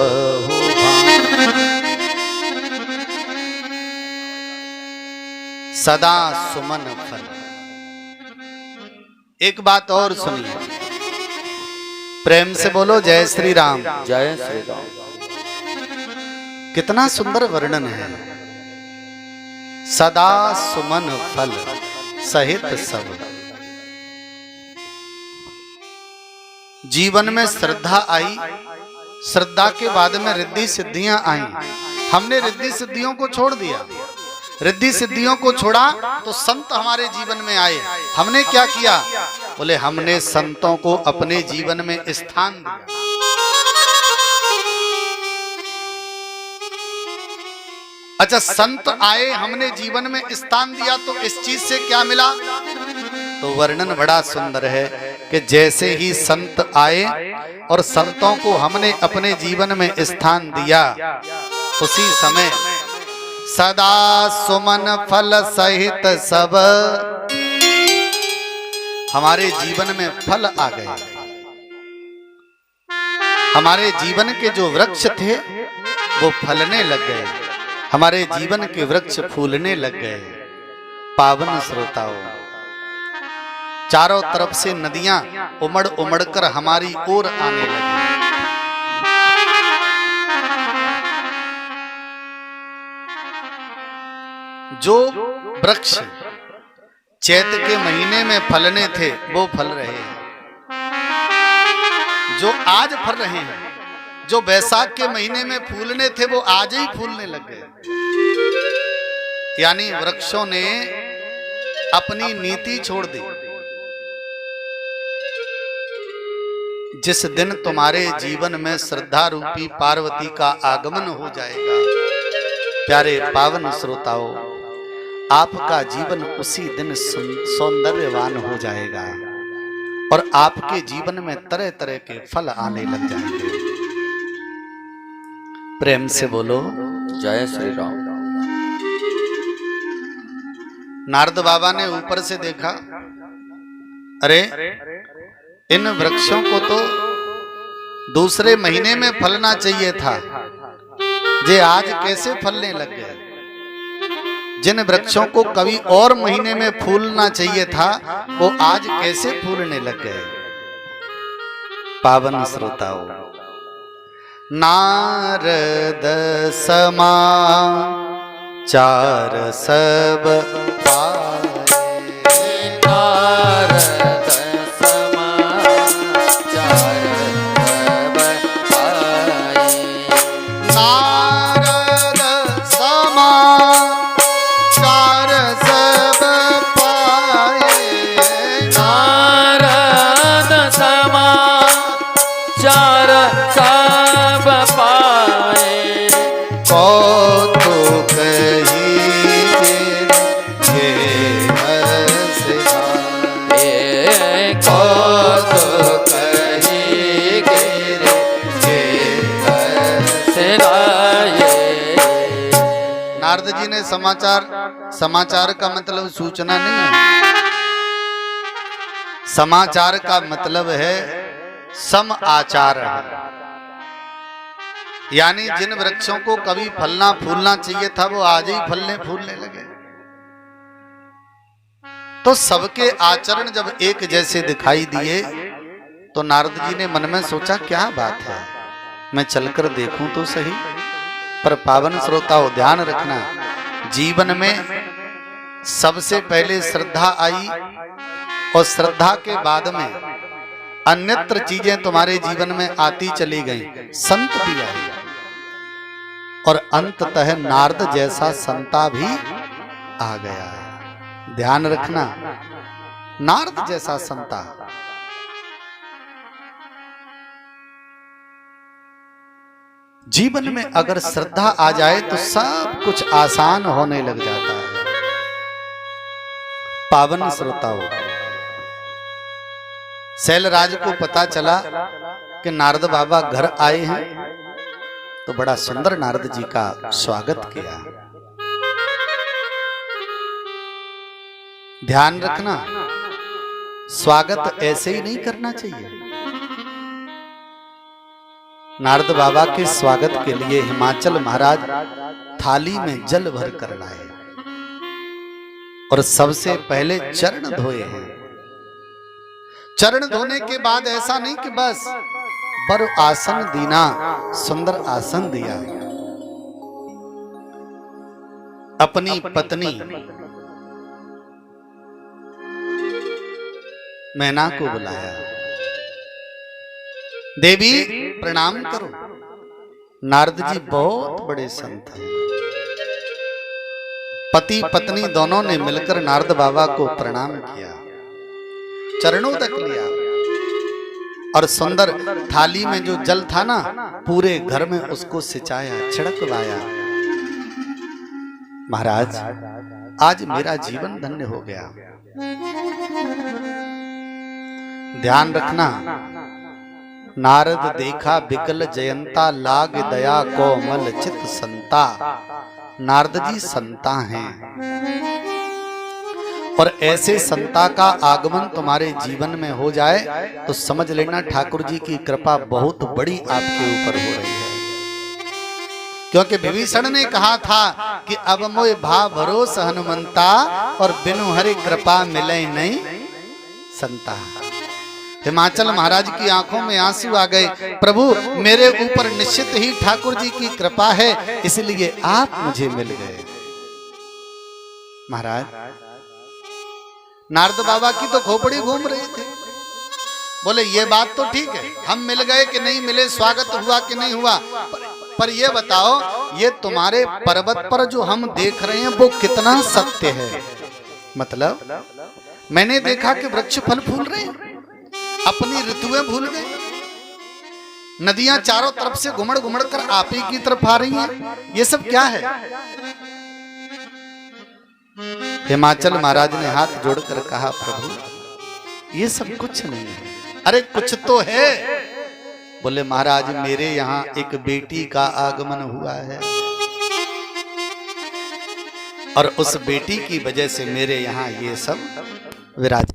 बहु भांति। सदा सुमन फल। एक बात और सुनिए, प्रेम से बोलो जय श्री राम। जय श्री राम। कितना सुंदर वर्णन है। सदा सुमन फल सहित सब। जीवन में श्रद्धा आई, श्रद्धा के बाद में रिद्धि सिद्धियां आई। हमने रिद्धि सिद्धियों को छोड़ दिया। रिद्धि सिद्धियों को छोड़ा तो संत हमारे जीवन में आए। हमने क्या किया? बोले हमने संतों को अपने जीवन में स्थान दिया। अच्छा, संत आए, हमने जीवन में स्थान दिया, तो इस चीज से क्या मिला? तो वर्णन बड़ा सुंदर है कि जैसे ही संत आए और संतों को हमने अपने जीवन में स्थान दिया, उसी समय सदा सुमन फल सहित सब हमारे जीवन में फल आ गए। हमारे जीवन के जो वृक्ष थे वो फलने लग गए। हमारे जीवन के वृक्ष फूलने लग गए। पावन श्रोताओं, चारों तरफ से नदियां उमड़ उमड़ कर हमारी ओर आने लगी। जो वृक्ष चैत के महीने में फलने थे वो फल रहे हैं। जो आज फल रहे हैं, जो बैसाख के महीने में फूलने थे वो आज ही फूलने लग गए। यानी वृक्षों ने अपनी नीति छोड़ दी। जिस दिन तुम्हारे जीवन में श्रद्धा रूपी पार्वती का आगमन हो जाएगा, प्यारे पावन श्रोताओं, आपका जीवन उसी दिन सौंदर्यवान हो जाएगा और आपके जीवन में तरह तरह के फल आने लग जाएंगे। प्रेम से बोलो जय श्री राम। नारद बाबा ने ऊपर से देखा, अरे इन वृक्षों को तो दूसरे महीने में फलना चाहिए था, जे आज कैसे फलने लग गए। जिन वृक्षों को कभी और महीने में फूलना चाहिए था वो आज कैसे फूलने लग गए। पावन श्रोताओं, नारद समाचार सब पाए। नारद समाचार सब पाए। नारद समाचार सब पाए। नारद समाचार सब पाए। कौतुक ही ये हंस गाए। कौतुक ही गिरे ये हंस गाए। नारद जी ने समाचार का मतलब सूचना नहीं है। समाचार का मतलब है सम आचार है। यानी जिन वृक्षों को कभी फलना फूलना चाहिए था वो आज ही फलने फूलने लगे। तो सबके आचरण जब एक जैसे दिखाई दिए तो नारद जी ने मन में सोचा, क्या बात है, मैं चलकर देखूं तो सही। पर पावन श्रोताओं, ध्यान रखना, जीवन में सबसे पहले श्रद्धा आई और श्रद्धा के बाद में अन्यत्र चीजें तुम्हारे जीवन में आती चली गई। संत भी आए और अंततः नारद जैसा संता भी आ गया। ध्यान रखना, नारद जैसा संता। जीवन में अगर श्रद्धा आ जाए तो सब कुछ आसान होने लग जाता है। पावन श्रोताओं, शैलराज को पता चला कि नारद बाबा घर आए हैं तो बड़ा सुंदर नारद जी का स्वागत किया। ध्यान रखना, स्वागत ऐसे ही नहीं करना चाहिए। नारद बाबा के स्वागत के लिए हिमाचल महाराज थाली में जल भर कर लाए और सबसे पहले चरण धोए हैं। चरण धोने के बाद ऐसा नहीं कि बस बर आसन दीना, सुंदर आसन दिया, अपनी पत्नी मैना को बुलाया, देवी प्रणाम करो। नारद जी बहुत बड़े संत हैं। पति पत्नी दोनों ने मिलकर नारद बाबा को प्रणाम किया, चरणों तक लिया और सुंदर थाली में जो जल था ना, पूरे घर में उसको सिंचाया, छिड़कवाया। महाराज, आज मेरा जीवन धन्य हो गया। ध्यान रखना, नारद देखा बिकल जयंता, लाग दया कोमल चित संता। नारद जी संता हैं और ऐसे संता का आगमन तुम्हारे जीवन में हो जाए तो समझ लेना ठाकुर जी की कृपा बहुत बड़ी आपके ऊपर हो रही है। क्योंकि विभीषण ने कहा था कि अब मोय भा भरोस हनुमंता, और बिनु हरि कृपा मिले नहीं संता। हिमाचल महाराज की आंखों में आंसू आ गए। प्रभु, मेरे ऊपर निश्चित ही ठाकुर जी की कृपा है, इसलिए आप मुझे मिल गए। महाराज, नारद बाबा की तो खोपड़ी घूम रही थी। बोले ये बात तो ठीक है, हम मिल गए कि नहीं मिले, स्वागत हुआ कि नहीं हुआ, पर ये बताओ, ये तुम्हारे पर्वत पर जो हम देख रहे हैं वो कितना सत्य है। मतलब मैंने देखा कि वृक्ष फल फूल रहे हैं, अपनी ऋतुएं भूल गए, नदियां चारों तरफ से घुमड़ घुमड़ कर आप ही की तरफ आ रही हैं, ये सब क्या है? हिमाचल महाराज ने हाथ जोड़कर कहा, प्रभु ये सब कुछ नहीं है। अरे कुछ तो है। बोले महाराज, मेरे यहाँ एक बेटी का आगमन हुआ है और उस बेटी की वजह से मेरे यहाँ ये सब विराज